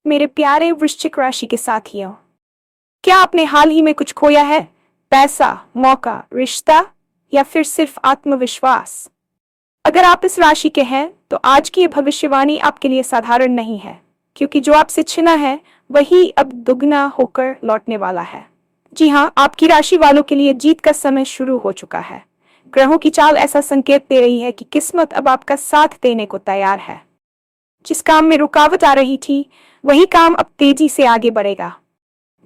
मेरे प्यारे वृश्चिक राशि के साथियों, क्या आपने हाल ही में कुछ खोया है? पैसा, मौका, रिश्ता या फिर सिर्फ आत्मविश्वास? अगर आप इस राशि के हैं तो आज की ये भविष्यवाणी आपके लिए साधारण नहीं है, क्योंकि जो आपसे छिना है वही अब दुगना होकर लौटने वाला है। जी हाँ, आपकी राशि वालों के लिए जीत का समय शुरू हो चुका है। ग्रहों की चाल ऐसा संकेत दे रही है कि किस्मत अब आपका साथ देने को तैयार है। जिस काम में रुकावट आ रही थी वही काम अब तेजी से आगे बढ़ेगा।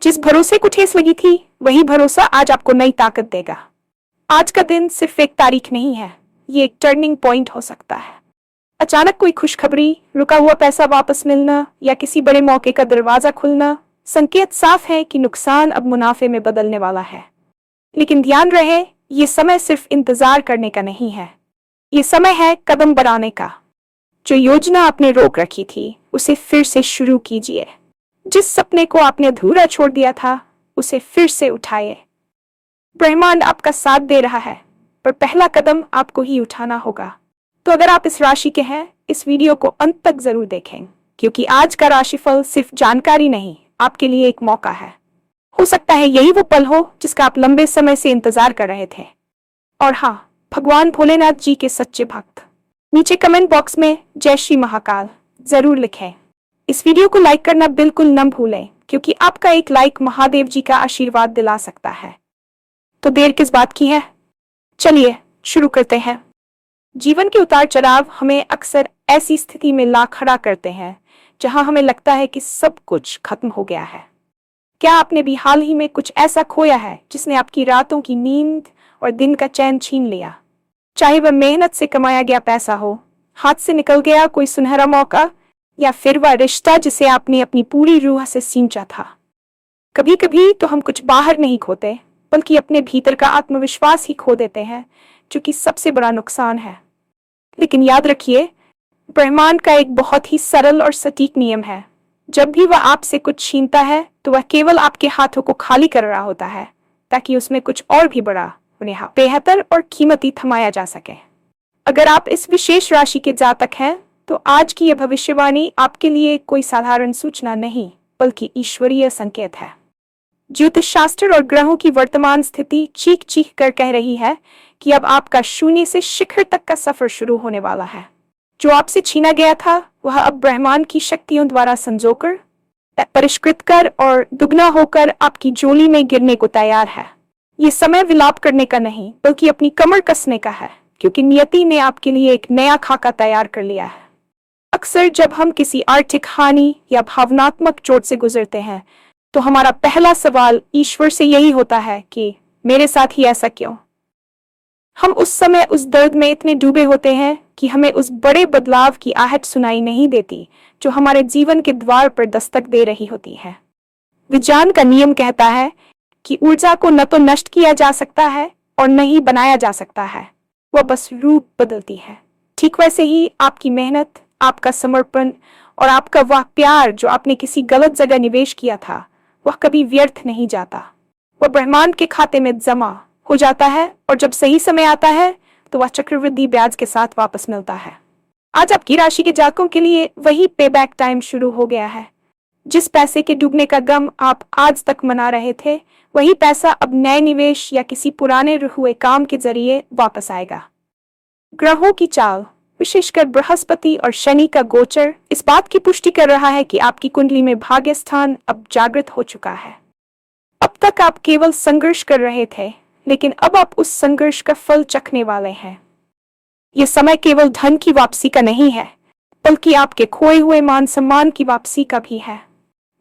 जिस भरोसे को ठेस लगी थी वही भरोसा आज आपको नई ताकत देगा। आज का दिन सिर्फ एक तारीख नहीं है, ये एक टर्निंग पॉइंट हो सकता है। अचानक कोई खुशखबरी, रुका हुआ पैसा वापस मिलना या किसी बड़े मौके का दरवाजा खुलना, संकेत साफ है कि नुकसान अब मुनाफे में बदलने वाला है। लेकिन ध्यान रहे, ये समय सिर्फ इंतजार करने का नहीं है, ये समय है कदम बढ़ाने का। जो योजना आपने रोक रखी थी उसे फिर से शुरू कीजिए। जिस सपने को आपने अधूरा छोड़ दिया था उसे फिर से उठाइए। ब्रह्मांड आपका साथ दे रहा है, पर पहला कदम आपको ही उठाना होगा। तो अगर आप इस राशि के हैं, इस वीडियो को अंत तक जरूर देखें, क्योंकि आज का राशिफल सिर्फ जानकारी नहीं, आपके लिए एक मौका है। हो सकता है यही वो पल हो जिसका आप लंबे समय से इंतजार कर रहे थे। और हाँ, भगवान भोलेनाथ जी के सच्चे भक्त नीचे कमेंट बॉक्स में जय श्री महाकाल जरूर लिखें। इस वीडियो को लाइक करना बिल्कुल न भूलें, क्योंकि आपका एक लाइक महादेव जी का आशीर्वाद दिला सकता है। तो देर किस बात की है, चलिए शुरू करते हैं। जीवन के उतार चढ़ाव हमें अक्सर ऐसी स्थिति में ला खड़ा करते हैं जहां हमें लगता है कि सब कुछ खत्म हो गया है। क्या आपने भी हाल ही में कुछ ऐसा खोया है जिसने आपकी रातों की नींद और दिन का चैन छीन लिया? चाहे वह मेहनत से कमाया गया पैसा हो, हाथ से निकल गया कोई सुनहरा मौका, या फिर वह रिश्ता जिसे आपने अपनी पूरी रूह से सींचा था। कभी कभी तो हम कुछ बाहर नहीं खोते, बल्कि अपने भीतर का आत्मविश्वास ही खो देते हैं, जो कि सबसे बड़ा नुकसान है। लेकिन याद रखिए, ब्रह्मांड का एक बहुत ही सरल और सटीक नियम है। जब भी वह आपसे कुछ छीनता है तो वह केवल आपके हाथों को खाली कर रहा होता है, ताकि उसमें कुछ और भी बड़ा, उन्हें बेहतर और कीमती थमाया जा सके। अगर आप इस विशेष राशि के जातक हैं तो आज की यह भविष्यवाणी आपके लिए कोई साधारण सूचना नहीं, बल्कि ईश्वरीय संकेत है। ज्योतिष शास्त्र और ग्रहों की वर्तमान स्थिति चीख चीख कर कह रही है कि अब आपका शून्य से शिखर तक का सफर शुरू होने वाला है। जो आपसे छीना गया था वह अब ब्रह्मांड की शक्तियों द्वारा संजोकर, परिष्कृत कर और दुगना होकर आपकी झोली में गिरने को तैयार है। ये समय विलाप करने का नहीं, बल्कि अपनी कमर कसने का है, क्योंकि नियति ने आपके लिए एक नया खाका तैयार कर लिया है। अक्सर जब हम किसी आर्थिक हानि या भावनात्मक चोट से गुजरते हैं तो हमारा पहला सवाल ईश्वर से यही होता है कि मेरे साथ ही ऐसा क्यों? हम उस समय उस दर्द में इतने डूबे होते हैं कि हमें उस बड़े बदलाव की आहट सुनाई नहीं देती जो हमारे जीवन के द्वार पर दस्तक दे रही होती है। विज्ञान का नियम कहता है कि ऊर्जा को न तो नष्ट किया जा सकता है और न ही बनाया जा सकता है, वह बस रूप बदलती है। ठीक वैसे ही आपकी मेहनत, आपका समर्पण और आपका वह प्यार जो आपने किसी गलत जगह निवेश किया था, वह कभी व्यर्थ नहीं जाता। वह ब्रह्मांड के खाते में जमा हो जाता है और जब सही समय आता है तो वह चक्रवृद्धि ब्याज के साथ वापस मिलता है। आज आपकी राशि के जातकों के लिए वही पेबैक टाइम शुरू हो गया है। जिस पैसे के डूबने का गम आप आज तक मना रहे थे, वही पैसा अब नए निवेश या किसी पुराने हुए काम के जरिए वापस आएगा। ग्रहों की चाल, विशेषकर बृहस्पति और शनि का गोचर, इस बात की पुष्टि कर रहा है कि आपकी कुंडली में भाग्य स्थान अब जागृत हो चुका है। अब तक आप केवल संघर्ष कर रहे थे, लेकिन अब आप उस संघर्ष का फल चखने वाले हैं। यह समय केवल धन की वापसी का नहीं है, बल्कि आपके खोए हुए मान सम्मान की वापसी का भी है।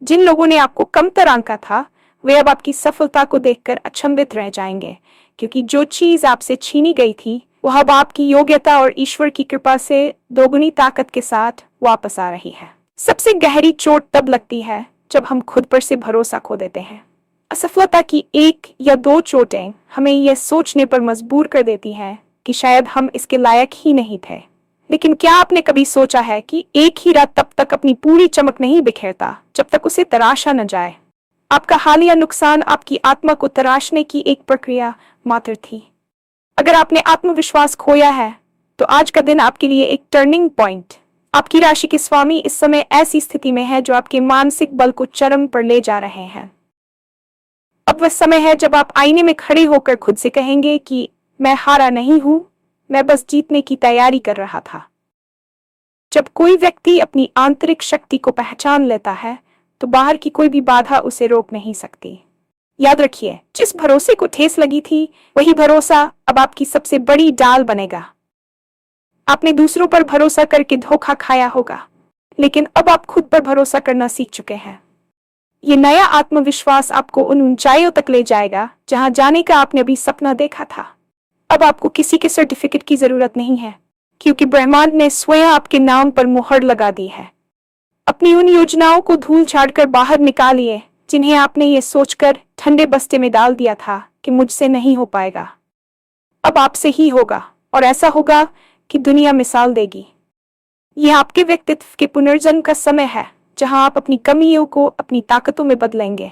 जिन लोगों ने आपको कमतर आंका था, वे अब आपकी सफलता को देखकर अचंभित रह जाएंगे, क्योंकि जो चीज आपसे छीनी गई थी वह अब आपकी योग्यता और ईश्वर की कृपा से दोगुनी ताकत के साथ वापस आ रही है। सबसे गहरी चोट तब लगती है जब हम खुद पर से भरोसा खो देते हैं। असफलता की एक या दो चोटें हमें यह सोचने पर मजबूर कर देती हैं कि शायद हम इसके लायक ही नहीं थे। लेकिन क्या आपने कभी सोचा है कि एक हीरा तब तक अपनी पूरी चमक नहीं बिखेरता जब तक उसे तराशा न जाए? आपका हालिया नुकसान आपकी आत्मा को तराशने की एक प्रक्रिया मात्र थी। अगर आपने आत्मविश्वास खोया है तो आज का दिन आपके लिए एक टर्निंग पॉइंट, आपकी राशि के स्वामी इस समय ऐसी स्थिति में है जो आपके मानसिक बल को चरम पर ले जा रहे हैं। अब वह समय है जब आप आईने में खड़े होकर खुद से कहेंगे कि मैं हारा नहीं हूं, मैं बस जीतने की तैयारी कर रहा था। जब कोई व्यक्ति अपनी आंतरिक शक्ति को पहचान लेता है तो बाहर की कोई भी बाधा उसे रोक नहीं सकती। याद रखिए, जिस भरोसे को ठेस लगी थी वही भरोसा अब आपकी सबसे बड़ी डाल बनेगा। आपने दूसरों पर भरोसा करके धोखा खाया होगा, लेकिन अब आप खुद पर भरोसा करना सीख चुके हैं। ये नया आत्मविश्वास आपको उन ऊंचाइयों तक ले जाएगा जहां जाने का आपने अभी सपना देखा था। अब आपको किसी के सर्टिफिकेट की जरूरत नहीं है, क्योंकि ब्रह्मांड ने स्वयं आपके नाम पर मुहर लगा दी है। अपनी उन योजनाओं को धूल झाड़कर बाहर निकालिए जिन्हें आपने ये सोचकर ठंडे बस्ते में डाल दिया था कि मुझसे नहीं हो पाएगा। अब आपसे ही होगा, और ऐसा होगा कि दुनिया मिसाल देगी। यह आपके व्यक्तित्व के पुनर्जन्म का समय है, जहां आप अपनी कमियों को अपनी ताकतों में बदलेंगे।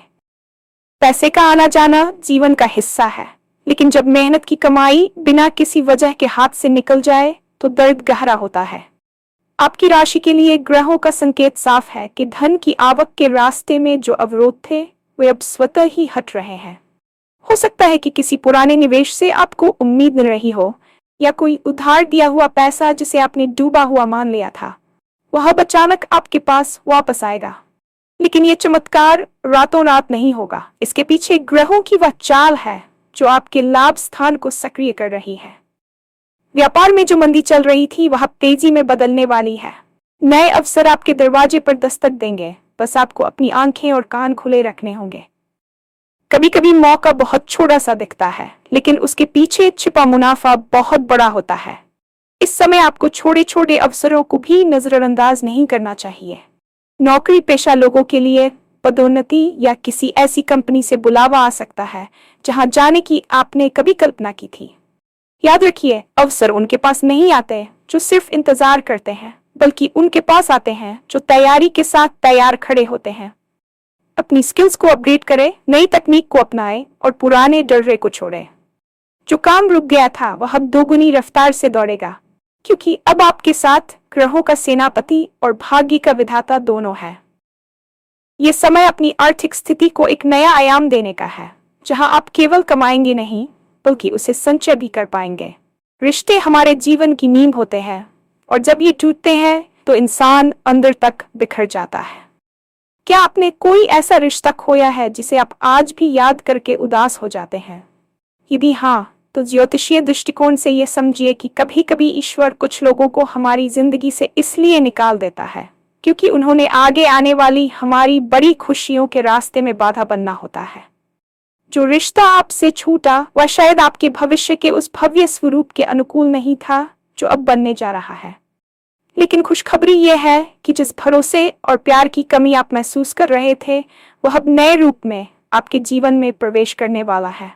पैसे का आना जाना जीवन का हिस्सा है, लेकिन जब मेहनत की कमाई बिना किसी वजह के हाथ से निकल जाए तो दर्द गहरा होता है। आपकी राशि के लिए ग्रहों का संकेत साफ है कि धन की आवक के रास्ते में जो अवरोध थे वे अब स्वतः ही हट रहे हैं। हो सकता है कि किसी पुराने निवेश से आपको उम्मीद न रही हो, या कोई उधार दिया हुआ पैसा जिसे आपने डूबा हुआ मान लिया था वह अब अचानक आपके पास वापस आएगा। लेकिन यह चमत्कार रातों रात नहीं होगा। इसके पीछे ग्रहों की वह चाल है जो आपके लाभ स्थान को सक्रिय कर रही है। व्यापार में जो मंदी चल रही थी वह तेजी में बदलने वाली है। नए अवसर आपके दरवाजे पर दस्तक देंगे, बस आपको अपनी आंखें और कान खुले रखने होंगे। कभी कभी मौका बहुत छोटा सा दिखता है, लेकिन उसके पीछे छिपा मुनाफा बहुत बड़ा होता है। इस समय आपको छोटे छोटे अवसरों को भी नजरअंदाज नहीं करना चाहिए। नौकरी पेशा लोगों के लिए पदोन्नति या किसी ऐसी कंपनी से बुलावा आ सकता है जहां जाने की आपने कभी कल्पना की थी। याद रखिए, अवसर उनके पास नहीं आते जो सिर्फ इंतजार करते हैं, बल्कि उनके पास आते हैं जो तैयारी के साथ तैयार खड़े होते हैं। अपनी स्किल्स को अपग्रेड करें, नई तकनीक को अपनाएं और पुराने डर्रे को छोड़ें। जो काम रुक गया था वह अब दोगुनी रफ्तार से दौड़ेगा, क्योंकि अब आपके साथ ग्रहों का सेनापति और भाग्य का विधाता दोनों है। ये समय अपनी आर्थिक स्थिति को एक नया आयाम देने का है, जहां आप केवल कमाएंगे नहीं बल्कि उसे संचय भी कर पाएंगे। रिश्ते हमारे जीवन की नींव होते हैं, और जब ये टूटते हैं तो इंसान अंदर तक बिखर जाता है। क्या आपने कोई ऐसा रिश्ता खोया है जिसे आप आज भी याद करके उदास हो जाते हैं? यदि हाँ, तो ज्योतिषीय दृष्टिकोण से यह समझिए कि कभी कभी ईश्वर कुछ लोगों को हमारी जिंदगी से इसलिए निकाल देता है क्योंकि उन्होंने आगे आने वाली हमारी बड़ी खुशियों के रास्ते में बाधा बनना होता है। जो रिश्ता आपसे छूटा वह शायद आपके भविष्य के उस भव्य स्वरूप के अनुकूल नहीं था जो अब बनने जा रहा है। लेकिन खुशखबरी यह है कि जिस भरोसे और प्यार की कमी आप महसूस कर रहे थे वह अब नए रूप में आपके जीवन में प्रवेश करने वाला है।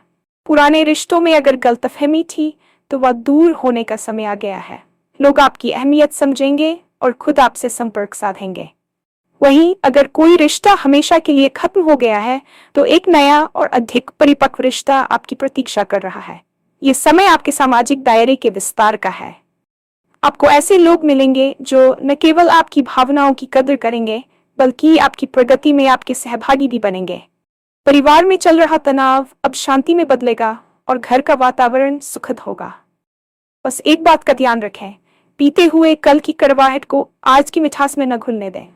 पुराने रिश्तों में अगर गलतफहमी थी तो वह दूर होने का समय आ गया है। लोग आपकी अहमियत समझेंगे और खुद आपसे संपर्क साधेंगे। वहीं अगर कोई रिश्ता हमेशा के लिए खत्म हो गया है तो एक नया और अधिक परिपक्व रिश्ता आपकी प्रतीक्षा कर रहा है। ये समय आपके सामाजिक दायरे के विस्तार का है। आपको ऐसे लोग मिलेंगे जो न केवल आपकी भावनाओं की कदर करेंगे बल्कि आपकी प्रगति में आपके सहभागी भी बनेंगे। परिवार में चल रहा तनाव अब शांति में बदलेगा और घर का वातावरण सुखद होगा। बस एक बात का ध्यान रखें, बीते हुए कल की कड़वाहट को आज की मिठास में न घुलने दें।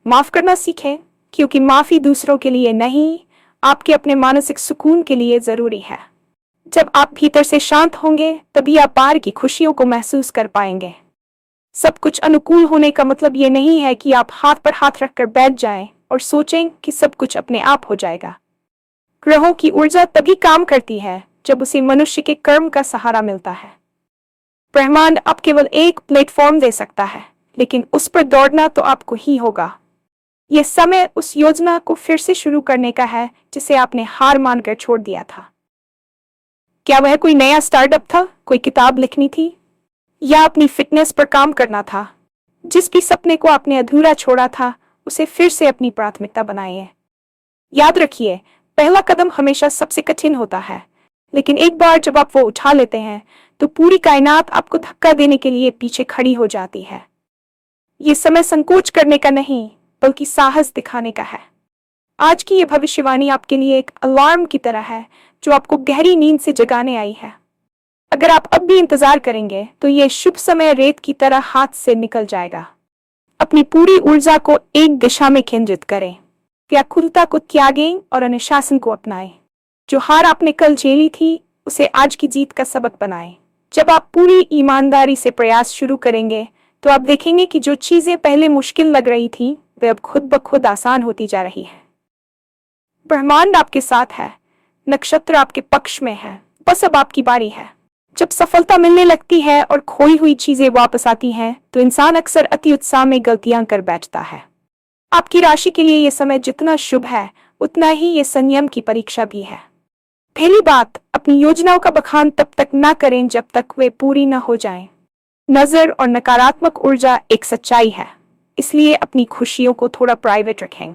माफ करना सीखें, क्योंकि माफी दूसरों के लिए नहीं, आपके अपने मानसिक सुकून के लिए जरूरी है। जब आप भीतर से शांत होंगे तभी आप बाहर की खुशियों को महसूस कर पाएंगे। सब कुछ अनुकूल होने का मतलब ये नहीं है कि आप हाथ पर हाथ रखकर बैठ जाएं और सोचें कि सब कुछ अपने आप हो जाएगा। ग्रहों की ऊर्जा तभी काम करती है जब उसे मनुष्य के कर्म का सहारा मिलता है। ब्रह्मांड आप केवल एक प्लेटफॉर्म दे सकता है, लेकिन उस पर दौड़ना तो आपको ही होगा। यह समय उस योजना को फिर से शुरू करने का है जिसे आपने हार मानकर छोड़ दिया था। क्या वह कोई नया स्टार्टअप था, कोई किताब लिखनी थी, या अपनी फिटनेस पर काम करना था? जिस भी सपने को आपने अधूरा छोड़ा था उसे फिर से अपनी प्राथमिकता बनाइए। याद रखिए, पहला कदम हमेशा सबसे कठिन होता है, लेकिन एक बार जब आप वो उठा लेते हैं तो पूरी कायनात आपको धक्का देने के लिए पीछे खड़ी हो जाती है। ये समय संकोच करने का नहीं, बल्कि साहस दिखाने का है। आज की ये भविष्यवाणी आपके लिए एक अलार्म की तरह है, जो आपको गहरी नींद से जगाने आई है। अगर आप अब भी इंतजार करेंगे, तो ये शुभ समय रेत की तरह हाथ से निकल जाएगा। अपनी पूरी ऊर्जा को एक दिशा में केंद्रित करें, व्याकुलता को त्यागें और अनुशासन को अपनाएं। जो हार आपने कल झेली थी, उसे आज की जीत का सबक बनाएं। जब आप पूरी ईमानदारी से प्रयास शुरू करेंगे, तो आप देखेंगे कि जो चीजें पहले मुश्किल लग रही थी, वे अब खुद ब खुद आसान होती जा रही है। ब्रह्मांड आपके साथ है, नक्षत्र आपके पक्ष में है। बस अब आपकी बारी है। जब सफलता मिलने लगती है और खोई हुई चीजें वापस आती हैं, तो इंसान अक्सर अति उत्साह में गलतियां कर बैठता है। आपकी राशि के लिए यह समय जितना शुभ है, उतना ही ये संयम की परीक्षा भी है। पहली बात, अपनी योजनाओं का बखान तब तक ना करें जब तक वे पूरी न हो जाएं। नजर और नकारात्मक ऊर्जा एक सच्चाई है, इसलिए अपनी खुशियों को थोड़ा प्राइवेट रखें।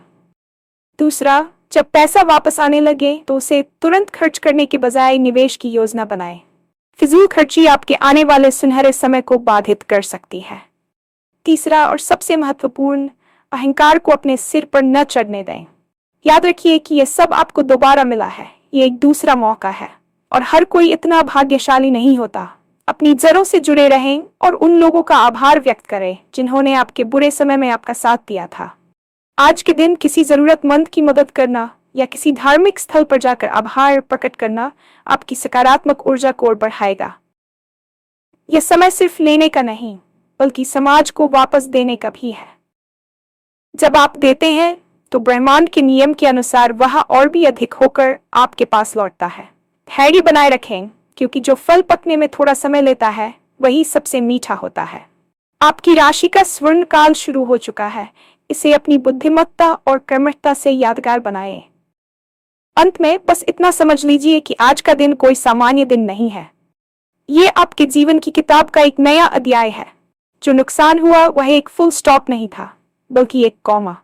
दूसरा, जब पैसा वापस आने लगे, तो उसे तुरंत खर्च करने के बजाय निवेश की योजना बनाएं। फिजूल खर्ची आपके आने वाले सुनहरे समय को बाधित कर सकती है। तीसरा और सबसे महत्वपूर्ण, अहंकार को अपने सिर पर न चढ़ने दें। याद रखिए कि यह सब आपको दोबारा मिला है, ये एक दूसरा मौका है, और हर कोई इतना भाग्यशाली नहीं होता। अपनी जड़ों से जुड़े रहें और उन लोगों का आभार व्यक्त करें जिन्होंने आपके बुरे समय में आपका साथ दिया था। आज के दिन किसी जरूरतमंद की मदद करना या किसी धार्मिक स्थल पर जाकर आभार प्रकट करना आपकी सकारात्मक ऊर्जा को और बढ़ाएगा। यह समय सिर्फ लेने का नहीं, बल्कि समाज को वापस देने का भी है। जब आप देते हैं, तो ब्रह्मांड के नियम के अनुसार वह और भी अधिक होकर आपके पास लौटता है। धैर्य बनाए रखें, क्योंकि जो फल पकने में थोड़ा समय लेता है, वही सबसे मीठा होता है। आपकी राशि का स्वर्ण काल शुरू हो चुका है। इसे अपनी बुद्धिमत्ता और कर्मठता से यादगार बनाएं। अंत में बस इतना समझ लीजिए कि आज का दिन कोई सामान्य दिन नहीं है। ये आपके जीवन की किताब का एक नया अध्याय है। जो नुकसान हुआ, वह एक फुल स्टॉप नहीं था, बल्कि एक कॉमा।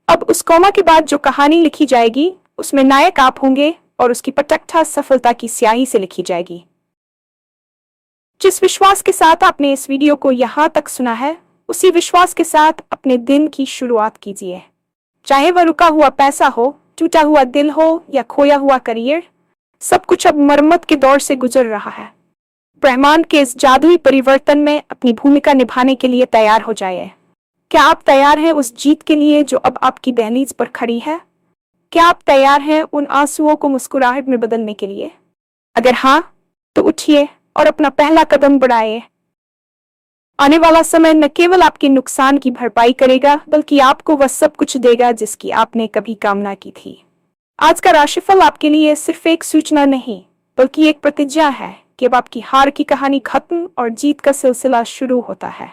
अब उस कॉमा के बाद जो कहानी लिखी जाएगी, उसमें नायक आप होंगे और उसकी पटकथा सफलता की स्याही से लिखी जाएगी। जिस विश्वास के साथ आपने इस वीडियो को यहाँ तक सुना है, उसी विश्वास के साथ अपने दिन की शुरुआत कीजिए। चाहे वह रुका हुआ पैसा हो, टूटा हुआ दिल हो या खोया हुआ करियर, सब कुछ अब मरम्मत के दौर से गुजर रहा है। ब्रह्मांड के इस जादुई परिवर्तन में अपनी भूमिका निभाने के लिए तैयार हो जाइए। क्या आप तैयार हैं उस जीत के लिए जो अब आपकी दहलीज पर खड़ी है? क्या आप तैयार हैं उन आंसुओं को मुस्कुराहट में बदलने के लिए? अगर हाँ, तो उठिए और अपना पहला कदम बढ़ाइए। आने वाला समय न केवल आपके नुकसान की भरपाई करेगा, बल्कि आपको वह सब कुछ देगा जिसकी आपने कभी कामना की थी। आज का राशिफल आपके लिए सिर्फ एक सूचना नहीं, बल्कि एक प्रतिज्ञा है कि अब आपकी हार की कहानी खत्म और जीत का सिलसिला शुरू होता है।